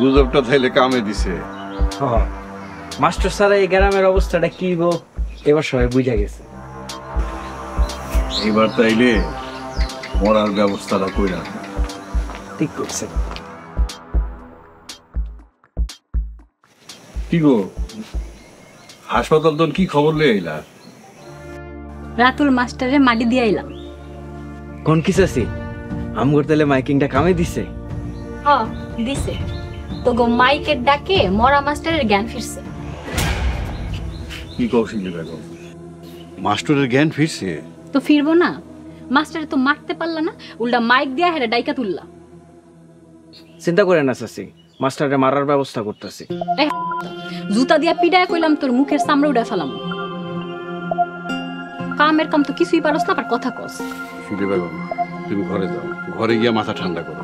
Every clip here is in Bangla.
গুজবটা তাইলে কামে দিছে। মাস্টার স্যার এই গ্রামের অবস্থাটা কি গো এবার সবাই বুঝা গেছে। এবার তাইলে মরার ব্যবস্থাটা কইরা। ঠিক করছে। কি গো হাসপাতাল তো কি খবর লয়ে আইলা? রাতুল মাস্টারে মাটি দিয়ে আইলাম। কোন কি চাচি আমগর তাহলে মাইকিংটা কামে দিছে? হ্যাঁ দিছে। তো গো মাইকের ডাকে মরা মাস্টারের জ্ঞান ফিরছে। কি কৌশলী বেগম, মাস্টারের জ্ঞান ফিরছে? তো ফিরবো না? মাস্টারে তো মারতে পারলা না, উল্টা মাইক দিয়া হেরে ডাইকা তুললা। চিন্তা করে না চাচি, মাস্টারে মারার ব্যবস্থা করতেছি। জুতা দিয়া পিডায় কইলাম তোর মুখের চামড়া উড়া ফেলাম। কামের কাম তো কিছুই পারস না, আবার কথা কস। শুনে বেগম তুমি ঘরে যাও, ঘরে গিয়া মাথা ঠান্ডা করো।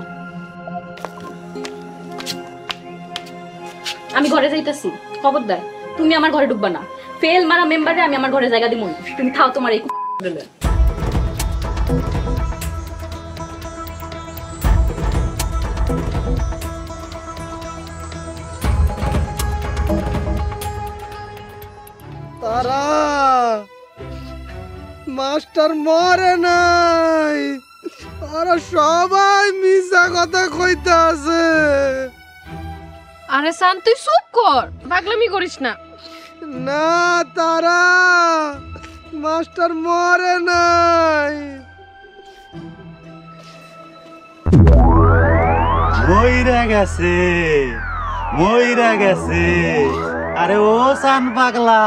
আমি ঘরে যাইতাছি, খবরদার তুমি আমার ঘরে ঢুকবা না। ফেল মারা মেম্বারে আমি আমার ঘরে জায়গা দিব। তুমি খাও তোমার এই তারা মাস্টার মরে নাই, ওরা সবাই মিছা কথা কইতে আছে। আরে শান্ত, তুই চুপ কর, পাগলামি করিস না। না তারা মাস্টার মরে নাই, মইরা গেছে, মইরা গেছে। আরে ও সান পাগলা,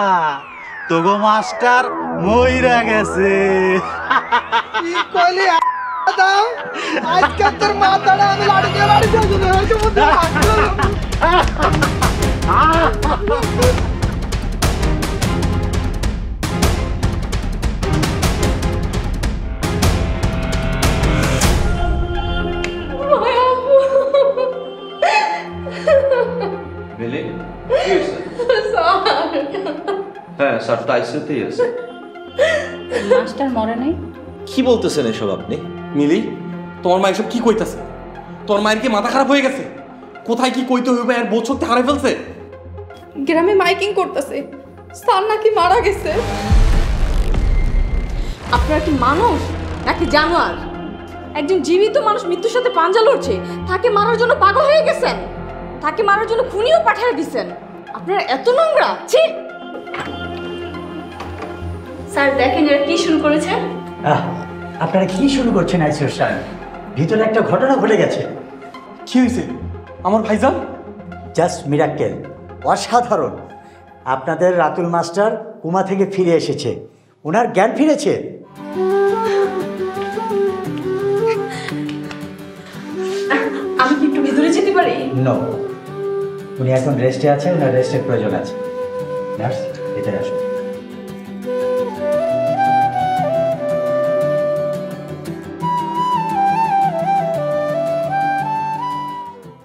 তোগো মাস্টার মইরা গেছে। কি কইলি দাও? আজকে তোর মাথাটা আমি লাড়ি দিয়ে হ্যাঁ স্যার, তো আইসিইউতেই আছে। মাস্টার মরে নাই? কি বলতেছেন এসব আপনি? মিলি, তোমার মা এসব কি কইতাছে? তোর মায়ের কি মাথা খারাপ হয়ে গেছে? কোথায় কি কইতে হইবে আর বছর হারাই ফেলছে। গ্রামে মাইকিং করতেছে, স্যার নাকি মারা গেছে। আপনারা কি মানুষ নাকি জানোয়ার? একজন জীবিত মানুষ মৃত্যুর সাথে পাঞ্জা লড়ছে, তাকে মারার জন্য পাগল হয়ে গেছেন, তাকে মারার জন্য খুনিও পাঠিয়ে দিচ্ছেন। আপনারা এত নোংরা! ছি! স্যার দেখেন এরা কি শুরু করেছে। আপনারা কি শুরু করছেন আইসিও সাহেব? ভিতরে একটা ঘটনা ঘটে গেছে। কি হয়েছে আমার ভাইজান? জাস্ট মিরাক্কেল, অসাধারণ। আপনাদের রাতুল মাস্টার কোমা থেকে ফিরে এসেছে, ওনার জ্ঞান ফিরেছে। আমি কি একটু ভিতরে যেতে পারি? নো, উনি এখন রেস্টে আছে, ওনার রেস্টের প্রয়োজন আছে। নার্স, ভিতরে আসুন।